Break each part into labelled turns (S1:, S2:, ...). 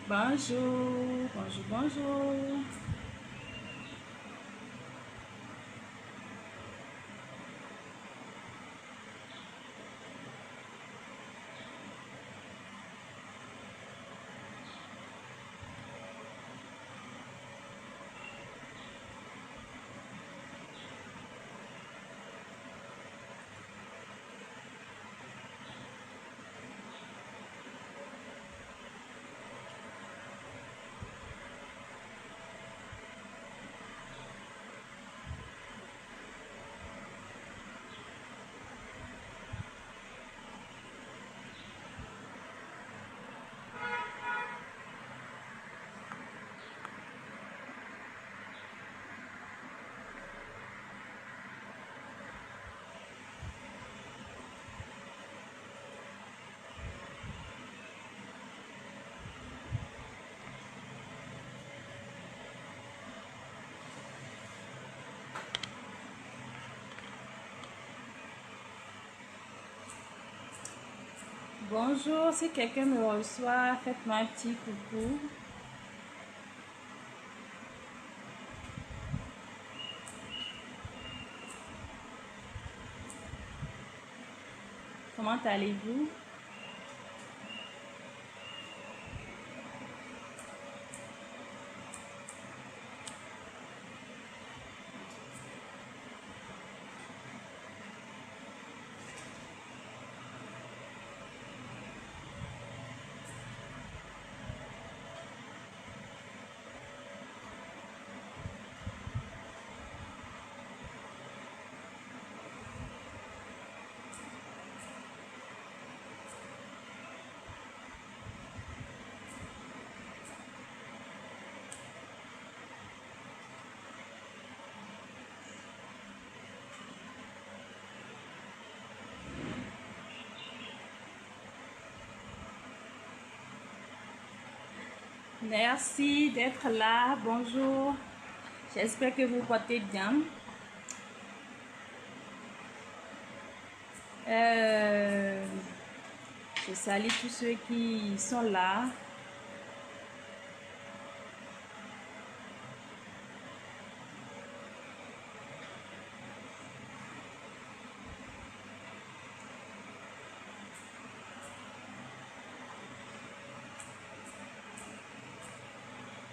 S1: Bonjour, bonjour, bonjour. Bonjour, si quelqu'un me reçoit, faites-moi un petit coucou. Comment allez-vous? Merci d'être là. Bonjour. J'espère que vous portez bien. Euh, je salue tous ceux qui sont là.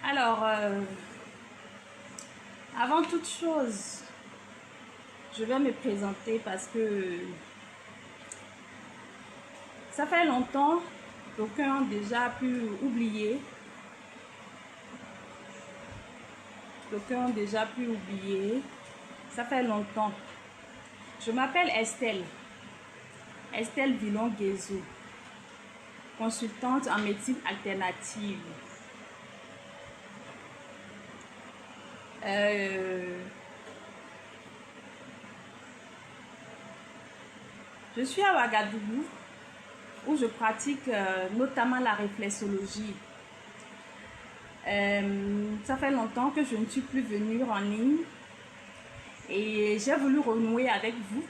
S1: Alors, avant toute chose, je vais me présenter parce que ça fait longtemps, d'aucuns ont déjà pu oublier. D'aucuns ont déjà pu oublier. Ça fait longtemps. Je m'appelle Estelle. Estelle Villon-Guézou, consultante en médecine alternative. Je suis à Ouagadougou où je pratique notamment la réflexologie. Ça fait longtemps que je ne suis plus venue en ligne et j'ai voulu renouer avec vous.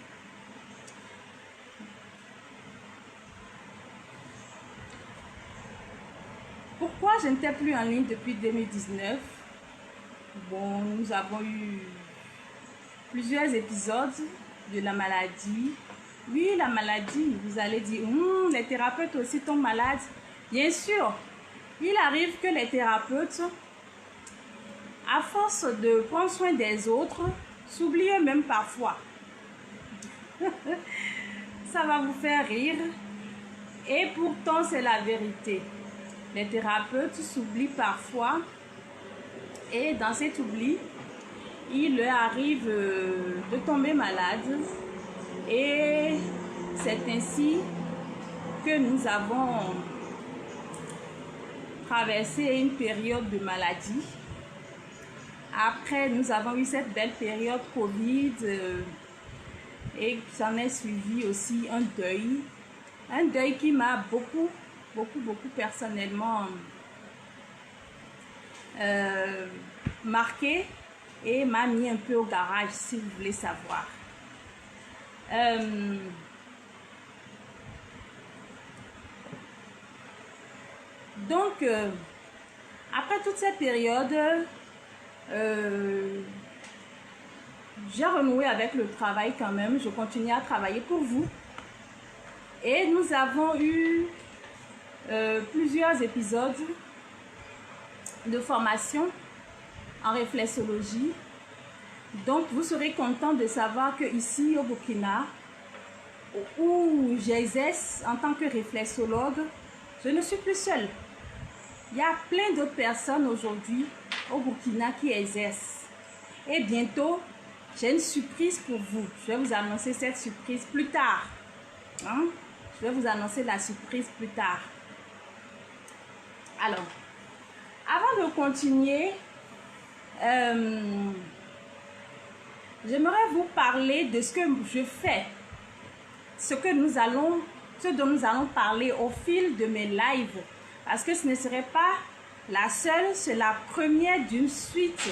S1: Pourquoi je n'étais plus en ligne depuis 2019? Bon, nous avons eu plusieurs épisodes de la maladie. Oui, la maladie, vous allez dire, les thérapeutes aussi tombent malades. Bien sûr, il arrive que les thérapeutes, à force de prendre soin des autres, s'oublient même parfois. Ça va vous faire rire. Et pourtant, c'est la vérité. Les thérapeutes s'oublient parfois. Et dans cet oubli, il leur arrive de tomber malade. Et c'est ainsi que nous avons traversé une période de maladie. Après, nous avons eu cette belle période Covid et s'en est suivi aussi un deuil. Un deuil qui m'a beaucoup personnellement marqué et m'a mis un peu au garage, si vous voulez savoir. Donc, Après toute cette période, j'ai renoué avec le travail quand même. Je continue à travailler pour vous. Et nous avons eu plusieurs épisodes de formation en réflexologie. Donc, vous serez content de savoir que ici au Burkina, où j'exerce en tant que réflexologue, je ne suis plus seule. Il y a plein d'autres personnes aujourd'hui au Burkina qui exercent. Et bientôt, j'ai une surprise pour vous. Je vais vous annoncer cette surprise plus tard. Hein? Je vais vous annoncer la surprise plus tard. Alors, avant de continuer, j'aimerais vous parler de ce que je fais, ce dont nous allons parler au fil de mes lives, parce que ce ne serait pas la seule, c'est la première d'une suite.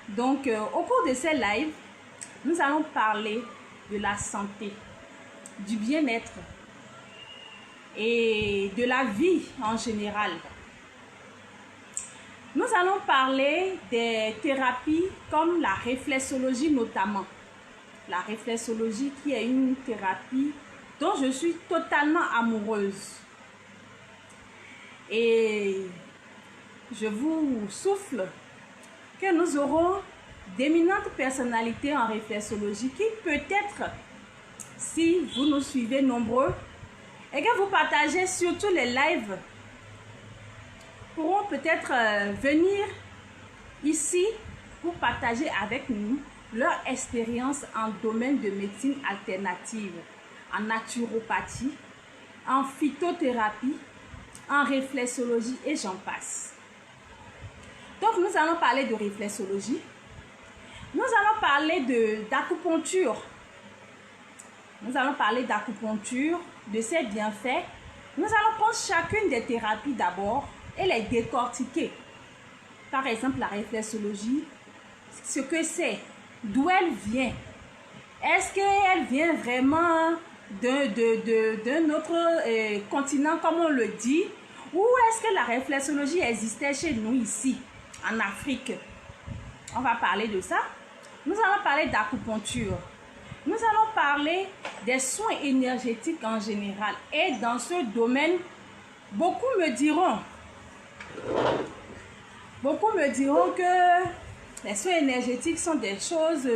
S1: Donc, au cours de ces lives, nous allons parler de la santé, du bien-être et de la vie en général. Nous allons parler des thérapies comme la réflexologie notamment. La réflexologie qui est une thérapie dont je suis totalement amoureuse. Et je vous souffle que nous aurons d'éminentes personnalités en réflexologie qui peut-être, si vous nous suivez nombreux et que vous partagez surtout les lives, pourront peut-être venir ici pour partager avec nous leur expérience en domaine de médecine alternative, en naturopathie, en phytothérapie, en réflexologie et j'en passe. Donc nous allons parler de réflexologie, nous allons parler d'acupuncture, nous allons parler d'acupuncture, de ses bienfaits. Nous allons prendre chacune des thérapies d'abord et les décortiquer. Par exemple, la réflexologie, ce que c'est, d'où elle vient. Est-ce qu'elle vient vraiment d'un autre continent, comme on le dit, ou est-ce que la réflexologie existait chez nous ici, en Afrique? On va parler de ça. Nous allons parler d'acupuncture. Nous allons parler des soins énergétiques en général. Et dans ce domaine, beaucoup me diront que les soins énergétiques sont des choses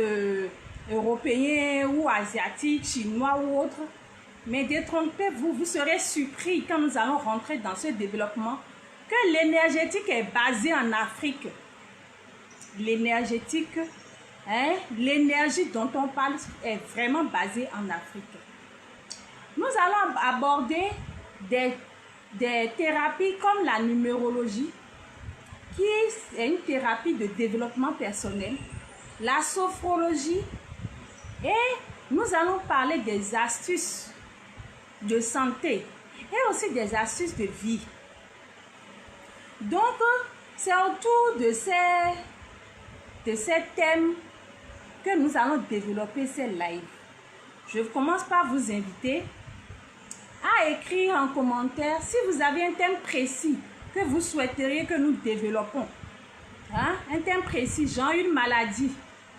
S1: européennes ou asiatiques, chinois ou autres. Mais détrompez-vous, vous serez surpris quand nous allons rentrer dans ce développement que l'énergétique est basée en Afrique. L'énergétique, l'énergie dont on parle est vraiment basée en Afrique. Nous allons aborder des thérapies comme la numérologie, qui est une thérapie de développement personnel, la sophrologie, et nous allons parler des astuces de santé et aussi des astuces de vie. Donc, c'est autour de ces thèmes que nous allons développer ces lives. Je commence par vous inviter à écrire en commentaire si vous avez un thème précis que vous souhaiteriez que nous développons. Un thème précis, genre une maladie.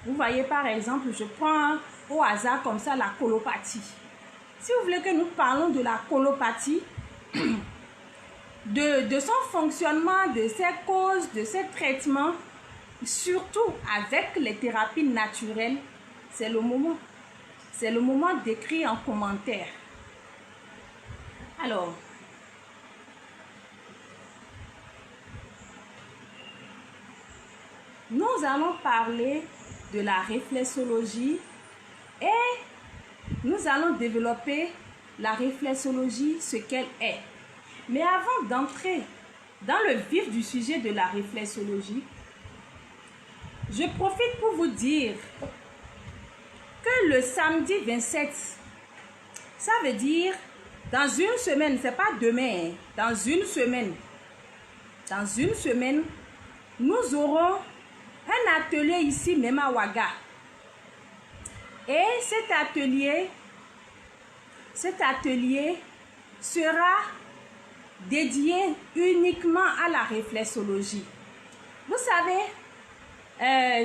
S1: Vous voyez par exemple, je prends au hasard comme ça la colopathie. Si vous voulez que nous parlons de la colopathie, de son fonctionnement, de ses causes, de ses traitements, surtout avec les thérapies naturelles, c'est le moment. C'est le moment d'écrire en commentaire. Alors, nous allons parler de la réflexologie et nous allons développer la réflexologie, ce qu'elle est. Mais avant d'entrer dans le vif du sujet de la réflexologie, je profite pour vous dire que le samedi 27, ça veut dire dans une semaine, c'est pas demain, dans une semaine, nous aurons un atelier ici, même à Ouaga. Et cet atelier sera dédié uniquement à la réflexologie. Vous savez,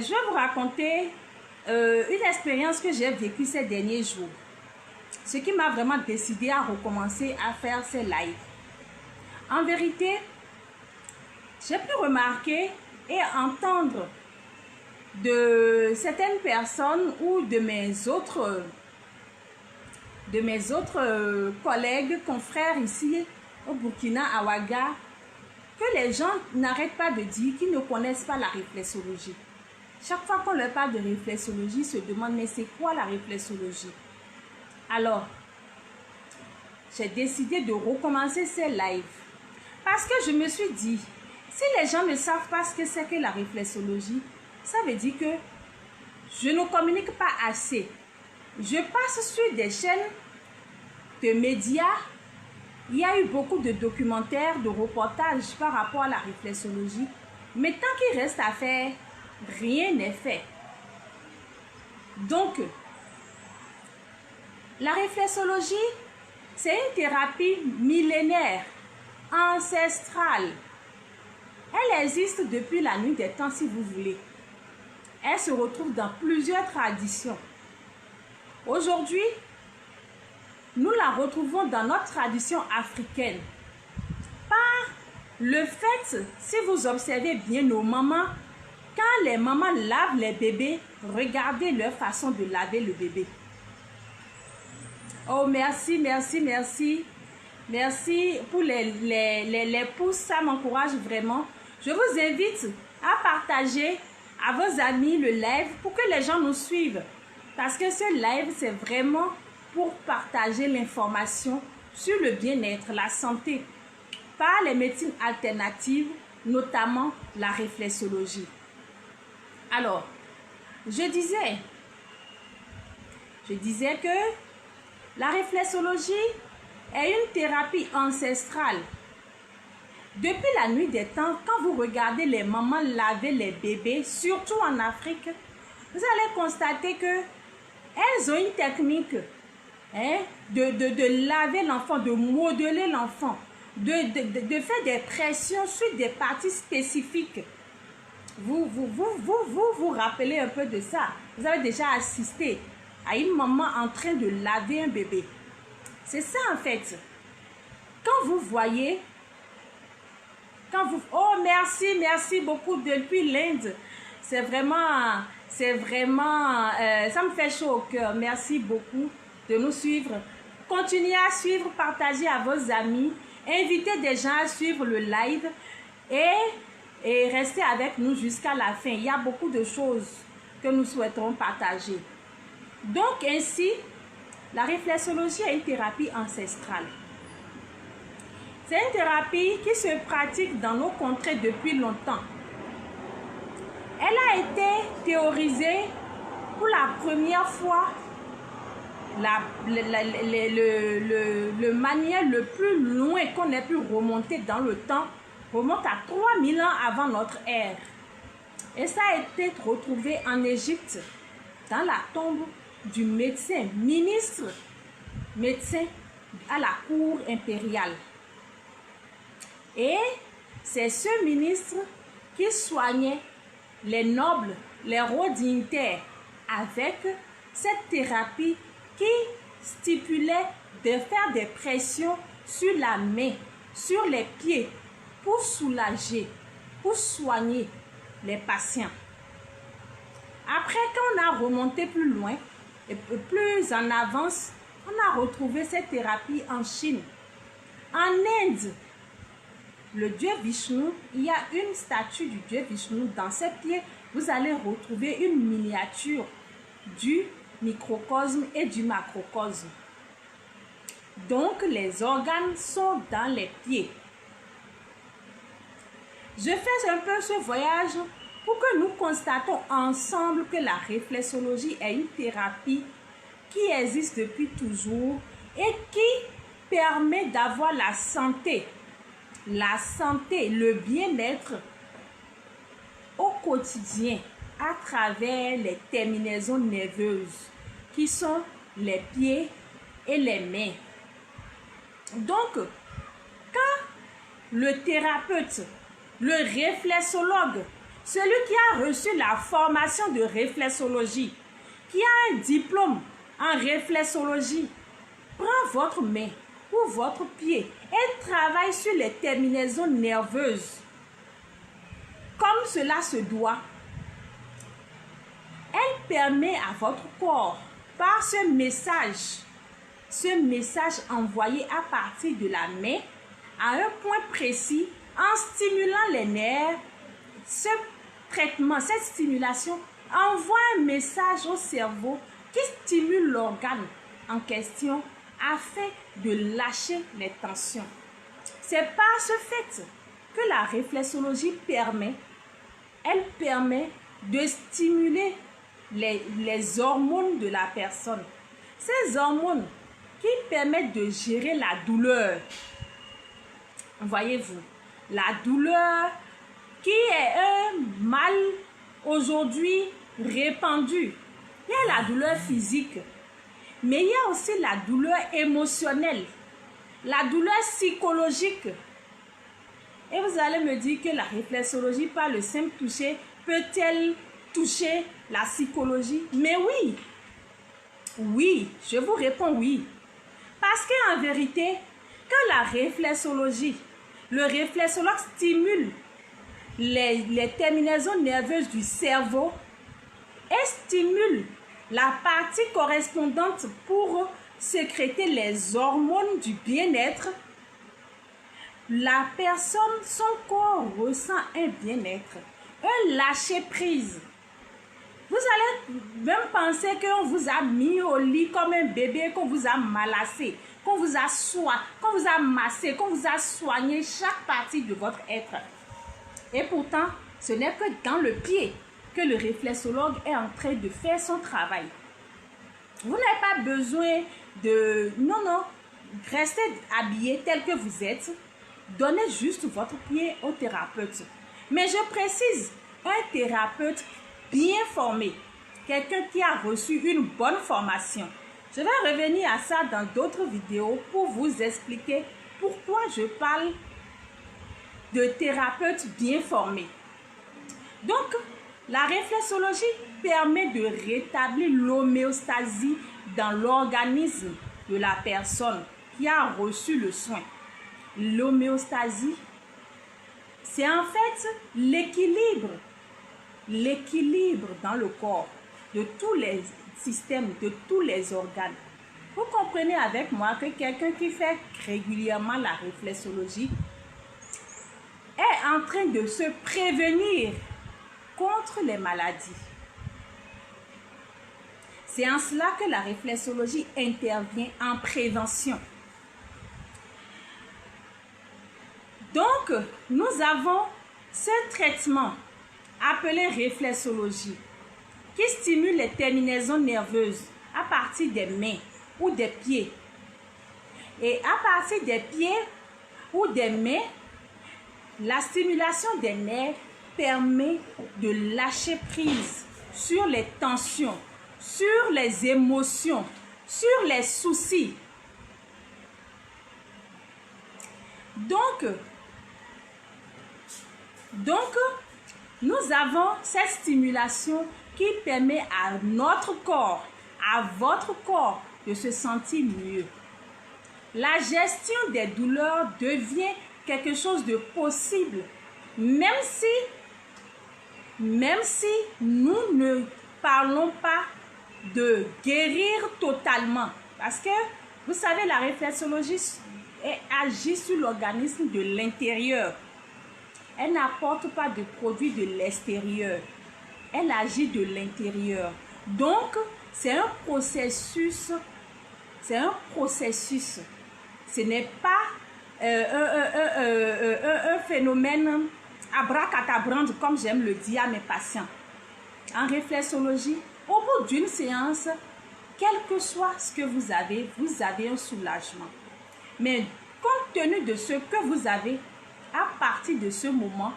S1: je vais vous raconter une expérience que j'ai vécue ces derniers jours. Ce qui m'a vraiment décidé à recommencer à faire ces lives. En vérité, j'ai pu remarquer et entendre de certaines personnes ou de mes autres collègues, confrères ici au Burkina, à Ouaga, que les gens n'arrêtent pas de dire qu'ils ne connaissent pas la réflexologie. Chaque fois qu'on leur parle de réflexologie, ils se demandent mais c'est quoi la réflexologie? Alors, j'ai décidé de recommencer ces lives parce que je me suis dit, si les gens ne savent pas ce que c'est que la réflexologie, ça veut dire que je ne communique pas assez. Je passe sur des chaînes de médias. Il y a eu beaucoup de documentaires, de reportages par rapport à la réflexologie. Mais tant qu'il reste à faire, rien n'est fait. Donc, la réflexologie, c'est une thérapie millénaire, ancestrale. Elle existe depuis la nuit des temps, si vous voulez. Elle se retrouve dans plusieurs traditions. Aujourd'hui, nous la retrouvons dans notre tradition africaine. Par le fait, si vous observez bien nos mamans, quand les mamans lavent les bébés, regardez leur façon de laver le bébé. Oh, merci, merci, merci. Merci pour les pouces, ça m'encourage vraiment. Je vous invite à partager à vos amis le live pour que les gens nous suivent. Parce que ce live, c'est vraiment pour partager l'information sur le bien-être, la santé, par les médecines alternatives, notamment la réflexologie. Alors, je disais que la réflexologie est une thérapie ancestrale. Depuis la nuit des temps, quand vous regardez les mamans laver les bébés, surtout en Afrique, vous allez constater que elles ont une technique de laver l'enfant, de modeler l'enfant, de faire des pressions sur des parties spécifiques. Vous rappelez un peu de ça. Vous avez déjà assisté à une maman en train de laver un bébé. C'est ça en fait. Quand vous voyez, oh merci beaucoup depuis l'Inde. C'est vraiment, ça me fait chaud au cœur. Merci beaucoup de nous suivre. Continuez à suivre, partagez à vos amis, invitez des gens à suivre le live et restez avec nous jusqu'à la fin. Il y a beaucoup de choses que nous souhaiterons partager. Donc ainsi, la réflexologie est une thérapie ancestrale. C'est une thérapie qui se pratique dans nos contrées depuis longtemps. Elle a été théorisée pour la première fois, le manière le plus loin qu'on ait pu remonter dans le temps, remonte à 3000 ans avant notre ère. Et ça a été retrouvé en Égypte, dans la tombe du médecin à la cour impériale. Et c'est ce ministre qui soignait les nobles, les rois dignitaires avec cette thérapie qui stipulait de faire des pressions sur la main, sur les pieds pour soulager, pour soigner les patients. Après, quand on a remonté plus loin et plus en avance, on a retrouvé cette thérapie en Chine. En Inde, le dieu Vishnu, il y a une statue du dieu Vishnu. Dans ses pieds, vous allez retrouver une miniature du microcosme et du macrocosme. Donc, les organes sont dans les pieds. Je fais un peu ce voyage pour que nous constatons ensemble que la réflexologie est une thérapie qui existe depuis toujours et qui permet d'avoir la santé, le bien-être au quotidien à travers les terminaisons nerveuses qui sont les pieds et les mains. Donc, quand le thérapeute, le réflexologue, celui qui a reçu la formation de réflexologie, qui a un diplôme en réflexologie, prend votre main ou votre pied et travaille sur les terminaisons nerveuses comme cela se doit. Elle permet à votre corps, par ce message envoyé à partir de la main, à un point précis, en stimulant les nerfs, ce traitement, cette stimulation envoie un message au cerveau qui stimule l'organe en question afin de lâcher les tensions. C'est par ce fait que la réflexologie permet de stimuler les hormones de la personne. Ces hormones qui permettent de gérer la douleur. Voyez-vous, la douleur qui est un mal aujourd'hui répandu. Il y a la douleur physique, mais il y a aussi la douleur émotionnelle, la douleur psychologique. Et vous allez me dire que la réflexologie, par le simple toucher, peut-elle toucher la psychologie? Mais oui, oui, je vous réponds oui. Parce qu'en vérité, quand la réflexologie, le réflexologue stimule les terminaisons nerveuses du cerveau et stimule la partie correspondante pour sécréter les hormones du bien-être, la personne, son corps ressent un bien-être, un lâcher-prise. Vous allez même penser qu'on vous a mis au lit comme un bébé, qu'on vous a malassé, qu'on vous a massé, qu'on vous a soigné chaque partie de votre être. Et pourtant, ce n'est que dans le pied que le réflexologue est en train de faire son travail. Vous n'avez pas besoin de... Non, restez habillé tel que vous êtes. Donnez juste votre pied au thérapeute. Mais je précise, un thérapeute bien formé, quelqu'un qui a reçu une bonne formation. Je vais revenir à ça dans d'autres vidéos pour vous expliquer pourquoi je parle de thérapeute bien formé. Donc, la réflexologie permet de rétablir l'homéostasie dans l'organisme de la personne qui a reçu le soin. L'homéostasie, c'est en fait l'équilibre dans le corps de tous les systèmes, de tous les organes. Vous comprenez avec moi que quelqu'un qui fait régulièrement la réflexologie est en train de se prévenir contre les maladies. C'est en cela que la réflexologie intervient en prévention. Donc, nous avons ce traitement appelé réflexologie qui stimule les terminaisons nerveuses à partir des mains ou des pieds. Et à partir des pieds ou des mains, la stimulation des nerfs permet de lâcher prise sur les tensions, sur les émotions, sur les soucis. Donc, nous avons cette stimulation qui permet à notre corps, à votre corps, de se sentir mieux. La gestion des douleurs devient quelque chose de possible, même si nous ne parlons pas de guérir totalement. Parce que, vous savez, la réflexologie agit sur l'organisme de l'intérieur. Elle n'apporte pas de produits de l'extérieur. Elle agit de l'intérieur. Donc, c'est un processus. Ce n'est pas un phénomène abracadabrant, comme j'aime le dire à mes patients. En réflexologie, au bout d'une séance, quel que soit ce que vous avez un soulagement. Mais compte tenu de ce que vous avez, à partir de ce moment,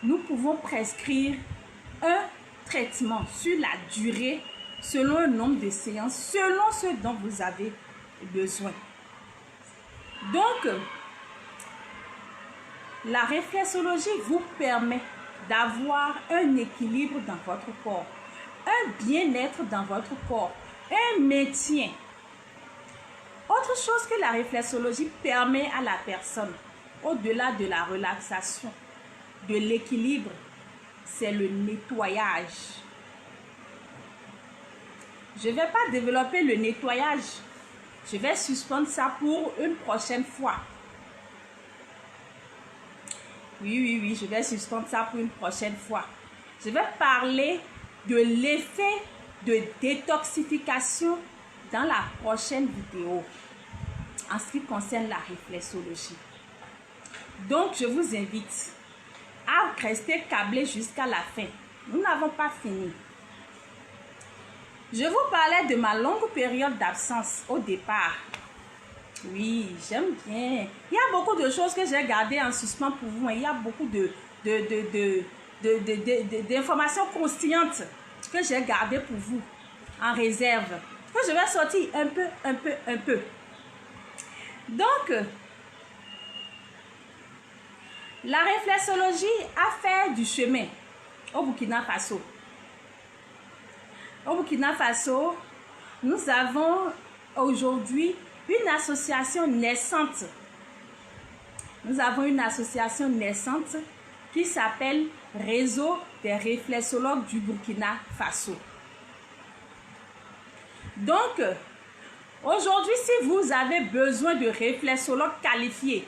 S1: nous pouvons prescrire un traitement sur la durée, selon le nombre de séances, selon ce dont vous avez besoin. Donc, La réflexologie vous permet d'avoir un équilibre dans votre corps, un bien-être dans votre corps, un maintien. Autre chose que la réflexologie permet à la personne, au-delà de la relaxation, de l'équilibre, c'est le nettoyage. Je ne vais pas développer le nettoyage. Je vais suspendre ça pour une prochaine fois. Oui, je vais suspendre ça pour une prochaine fois. Je vais parler de l'effet de détoxification dans la prochaine vidéo en ce qui concerne la réflexologie. Donc, je vous invite à rester câblé jusqu'à la fin. Nous n'avons pas fini. Je vous parlais de ma longue période d'absence au départ. Oui, j'aime bien. Il y a beaucoup de choses que j'ai gardées en suspens pour vous. Il y a beaucoup d'informations croustillantes que j'ai gardées pour vous en réserve. Que je vais sortir un peu. Donc, la réflexologie a fait du chemin au Burkina Faso. Au Burkina Faso, nous avons aujourd'hui une association naissante. Nous avons une association naissante qui s'appelle Réseau des réflexologues du Burkina Faso. Donc, aujourd'hui, si vous avez besoin de réflexologues qualifiés,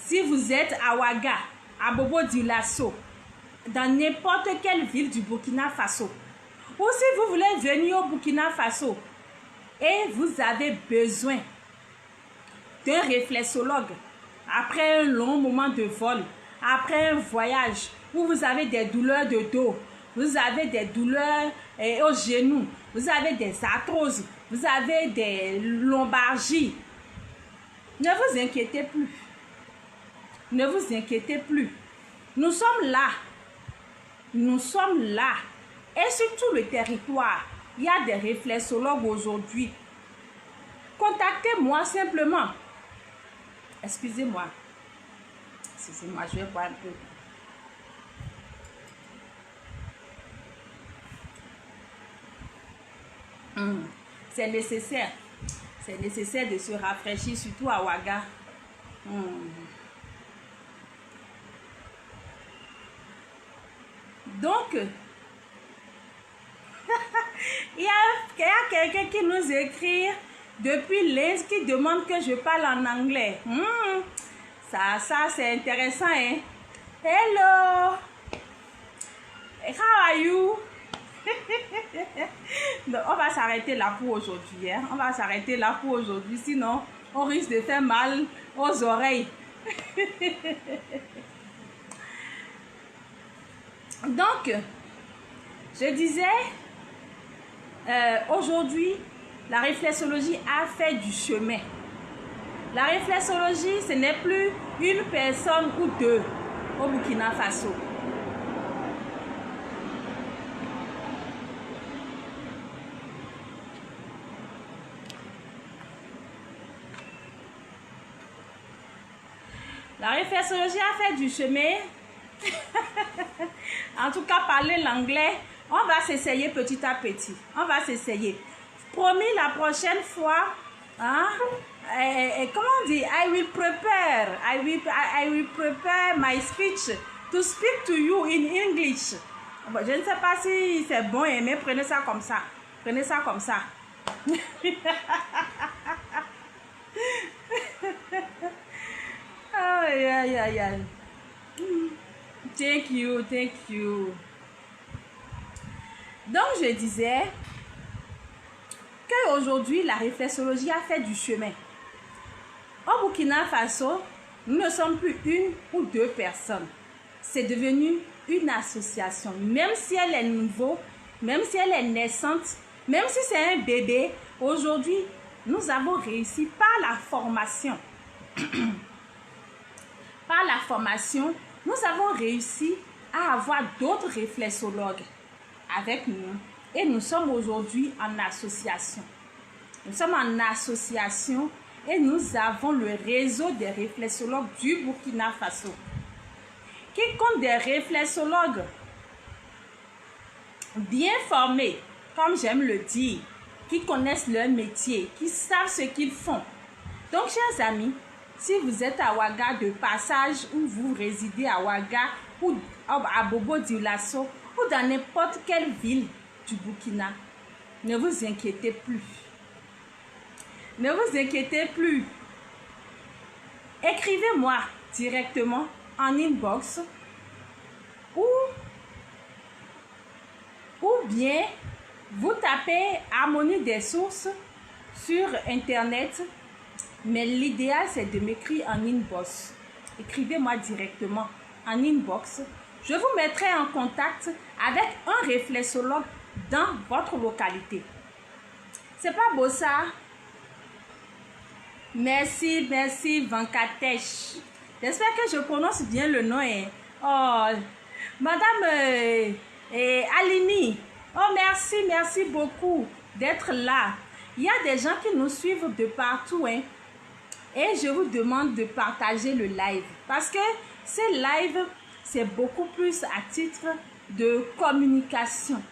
S1: si vous êtes à Ouaga, à Bobo-Dioulasso, dans n'importe quelle ville du Burkina Faso, ou si vous voulez venir au Burkina Faso et vous avez besoin d'un réflexologue après un long moment de vol, après un voyage où vous avez des douleurs de dos, vous avez des douleurs aux genoux, vous avez des arthroses, vous avez des lombalgies, ne vous inquiétez plus. Ne vous inquiétez plus. Nous sommes là. Nous sommes là. Et sur tout le territoire, il y a des réflexologues aujourd'hui. Contactez-moi simplement. Excusez-moi. Excusez-moi, je vais boire un peu. C'est nécessaire. C'est nécessaire de se rafraîchir, surtout à Ouaga. Donc, il y a quelqu'un qui nous écrit depuis l'Inde qui demande que je parle en anglais. Ça c'est intéressant, hein? Hello! How are you? Donc, on va s'arrêter là pour aujourd'hui. Hein? On va s'arrêter là pour aujourd'hui. Sinon, on risque de faire mal aux oreilles. Donc, je disais, aujourd'hui, la réflexologie a fait du chemin. La réflexologie, ce n'est plus une personne ou deux au Burkina Faso. La réflexologie a fait du chemin. En tout cas, parler l'anglais, on va s'essayer petit à petit. On va s'essayer. Promis, la prochaine fois, hein, comment on dit? I will prepare my speech to speak to you in English. Bon, je ne sais pas si c'est bon, mais prenez ça comme ça. Prenez ça comme ça. Aïe. Thank you. Donc, je disais qu'aujourd'hui, la réflexologie a fait du chemin. Au Burkina Faso, nous ne sommes plus une ou deux personnes. C'est devenu une association. Même si elle est nouveau, même si elle est naissante, même si c'est un bébé, aujourd'hui, nous avons réussi par la formation. Par la formation, nous avons réussi à avoir d'autres réflexologues avec nous. Et nous sommes aujourd'hui en association. Nous sommes en association et nous avons le réseau des réflexologues du Burkina Faso, qui compte des réflexologues bien formés, comme j'aime le dire, qui connaissent leur métier, qui savent ce qu'ils font. Donc, chers amis, si vous êtes à Ouaga de passage ou vous résidez à Ouaga ou à Bobo-Dioulasso ou dans n'importe quelle ville du Burkina, ne vous inquiétez plus. Ne vous inquiétez plus. Écrivez-moi directement en inbox ou bien vous tapez Harmonie des sources sur internet, mais l'idéal c'est de m'écrire en inbox. Écrivez-moi directement en inbox. Je vous mettrai en contact avec un réflexologue dans votre localité. C'est pas beau ça? Merci, merci Vankatesh. J'espère que je prononce bien le nom. Oh, Madame Alini. Oh, merci, merci beaucoup d'être là. Il y a des gens qui nous suivent de partout. Et je vous demande de partager le live. Parce que ce live, c'est beaucoup plus à titre de communication.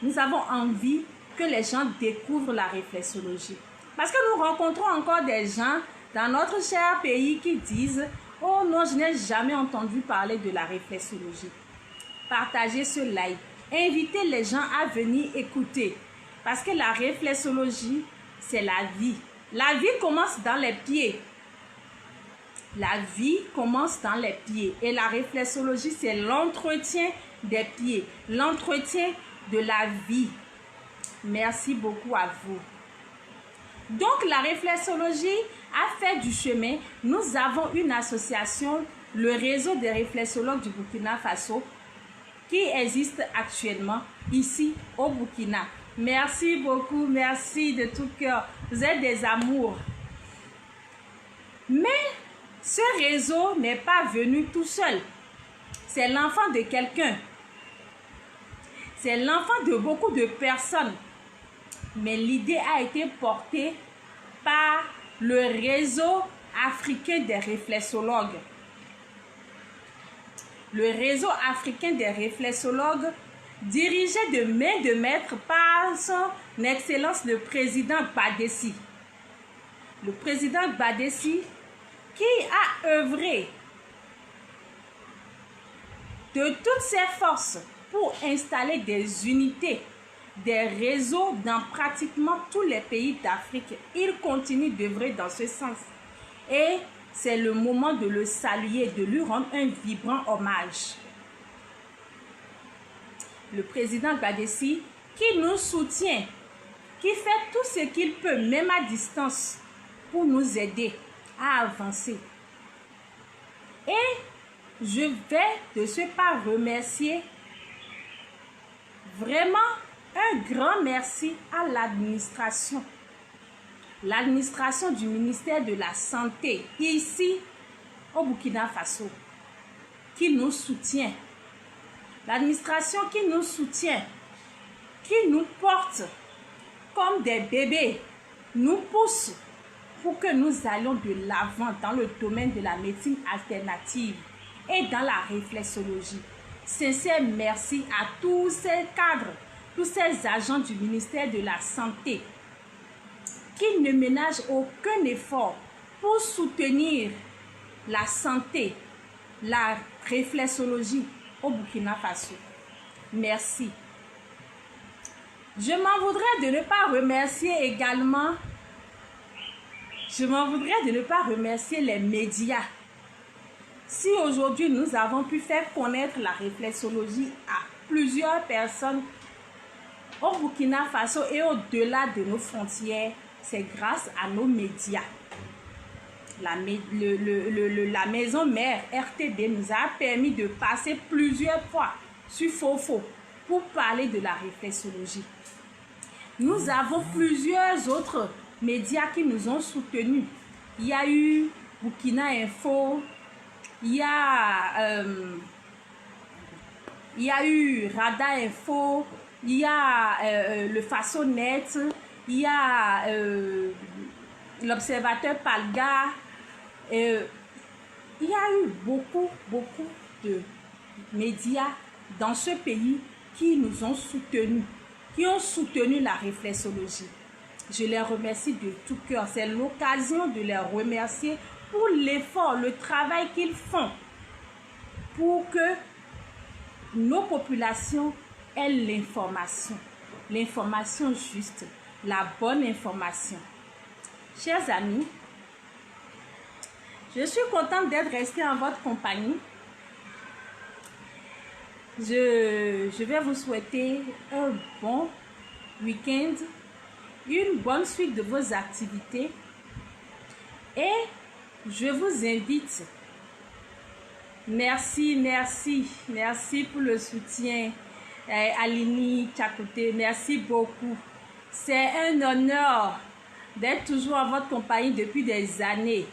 S1: Nous avons envie que les gens découvrent la réflexologie. Parce que nous rencontrons encore des gens dans notre cher pays qui disent « Oh non, je n'ai jamais entendu parler de la réflexologie ». Partagez ce live. Invitez les gens à venir écouter. Parce que la réflexologie, c'est la vie. La vie commence dans les pieds. La vie commence dans les pieds. Et la réflexologie, c'est l'entretien des pieds. L'entretien de la vie. Merci beaucoup à vous. Donc, la réflexologie a fait du chemin. Nous avons une association, le réseau des réflexologues du Burkina Faso, qui existe actuellement ici au Burkina. Merci beaucoup, merci de tout cœur. Vous êtes des amours. Mais ce réseau n'est pas venu tout seul. C'est l'enfant de quelqu'un. C'est l'enfant de beaucoup de personnes. Mais l'idée a été portée par le réseau africain des réflexologues. Le réseau africain des réflexologues, dirigé de main de maître par son Excellence le président Badessi. Le président Badessi qui a œuvré de toutes ses forces pour installer des unités, des réseaux dans pratiquement tous les pays d'Afrique. Il continue d'œuvrer dans ce sens. Et c'est le moment de le saluer, de lui rendre un vibrant hommage. Le président Badessi qui nous soutient, qui fait tout ce qu'il peut, même à distance, pour nous aider à avancer. Et je vais de ce pas remercier vraiment un grand merci à l'administration. L'administration du ministère de la Santé ici au Burkina Faso qui nous soutient. L'administration qui nous soutient, qui nous porte comme des bébés, nous pousse pour que nous allions de l'avant dans le domaine de la médecine alternative et dans la réflexologie. Sincère merci à tous ces cadres, tous ces agents du ministère de la Santé qui ne ménagent aucun effort pour soutenir la santé, la réflexologie au Burkina Faso. Merci. Je m'en voudrais de ne pas remercier également, les médias. Si aujourd'hui nous avons pu faire connaître la réflexologie à plusieurs personnes au Burkina Faso et au-delà de nos frontières, c'est grâce à nos médias. La maison mère RTB nous a permis de passer plusieurs fois sur Fofo pour parler de la réflexologie. Nous avons plusieurs autres médias qui nous ont soutenus. Il y a eu Burkina Info, il y a eu Rada Info, il y a le Faso Net, il y a l'Observateur Palga. Il y a eu beaucoup de médias dans ce pays qui nous ont soutenus, qui ont soutenu la réflexologie. Je les remercie de tout cœur. C'est l'occasion de les remercier pour l'effort, le travail qu'ils font pour que nos populations aient l'information juste, la bonne information. Chers amis, je suis contente d'être restée en votre compagnie. Je vais vous souhaiter un bon week-end, une bonne suite de vos activités et je vous invite. Merci pour le soutien. Alini Tchakoté, merci beaucoup. C'est un honneur d'être toujours en votre compagnie depuis des années.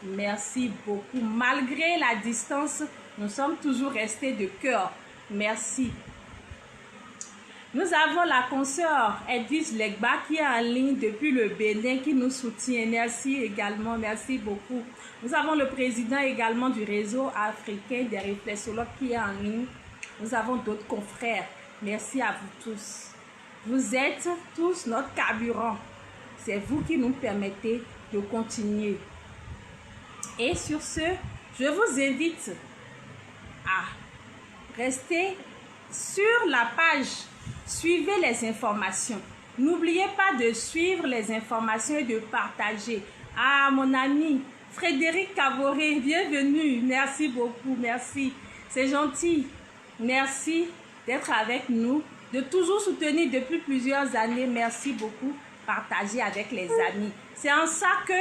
S1: Merci beaucoup. Malgré la distance, nous sommes toujours restés de cœur. Merci. Nous avons la consoeur Edith Legba qui est en ligne depuis le Bénin qui nous soutient. Merci également, merci beaucoup. Nous avons le président également du réseau africain des réflexologues qui est en ligne. Nous avons d'autres confrères. Merci à vous tous. Vous êtes tous notre carburant. C'est vous qui nous permettez de continuer. Et sur ce, je vous invite à rester sur la page. Suivez les informations. N'oubliez pas de suivre les informations et de partager. Ah, mon ami Frédéric Cavoré, bienvenue. Merci beaucoup, merci. C'est gentil. Merci d'être avec nous, de toujours soutenir depuis plusieurs années. Merci beaucoup. Partagez avec les amis. C'est en ça que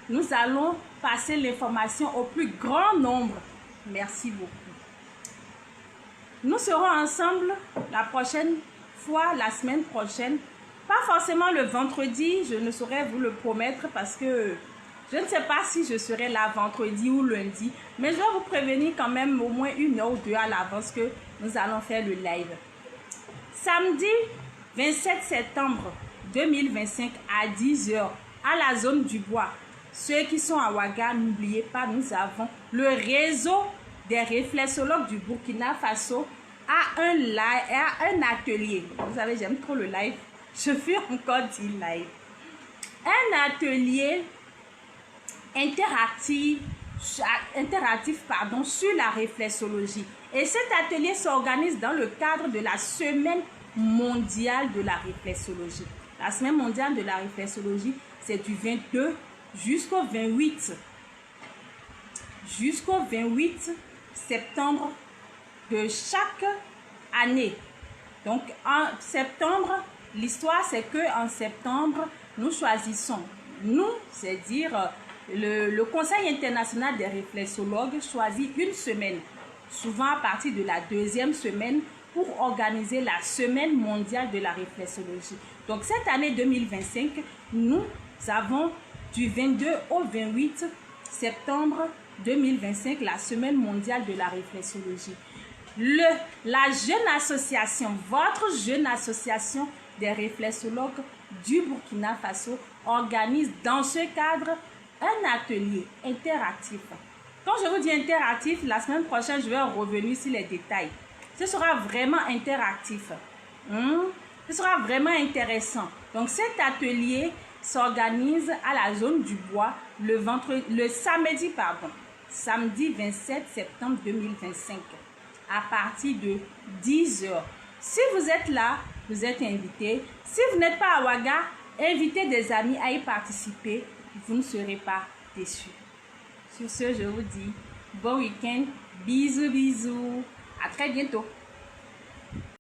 S1: nous allons passer l'information au plus grand nombre. Merci beaucoup. Nous serons ensemble la prochaine fois, la semaine prochaine. Pas forcément le vendredi, je ne saurais vous le promettre parce que je ne sais pas si je serai là vendredi ou lundi. Mais je vais vous prévenir quand même au moins 1 heure ou 2 à l'avance que nous allons faire le live. Samedi 27 septembre 2025 à 10 h à la zone du bois. Ceux qui sont à Ouaga, n'oubliez pas, nous avons le réseau des réflexologues du Burkina Faso à un atelier. Vous savez, j'aime trop le live. Je vais encore dire live. Un atelier interactif sur la réflexologie. Et cet atelier s'organise dans le cadre de la Semaine mondiale de la réflexologie. La Semaine mondiale de la réflexologie, c'est du 22 jusqu'au 28 septembre de chaque année. Donc en septembre, l'histoire c'est que en septembre, nous choisissons, c'est-à-dire le Conseil international des réflexologues choisit une semaine, souvent à partir de la 2e semaine, pour organiser la Semaine mondiale de la réflexologie. Donc cette année 2025, nous avons du 22 au 28 septembre 2025 la Semaine mondiale de la réflexologie. La jeune association, votre jeune association des réflexologues du Burkina Faso organise dans ce cadre un atelier interactif. Quand je vous dis interactif, la semaine prochaine, je vais revenir sur les détails. Ce sera vraiment interactif. Ce sera vraiment intéressant. Donc cet atelier s'organise à la zone du bois le samedi 27 septembre 2025 à partir de 10 h. Si vous êtes là, vous êtes invité. Si vous n'êtes pas à Ouaga, invitez des amis à y participer. Vous ne serez pas déçus. Sur ce, je vous dis bon week-end. Bisous, bisous. À très bientôt.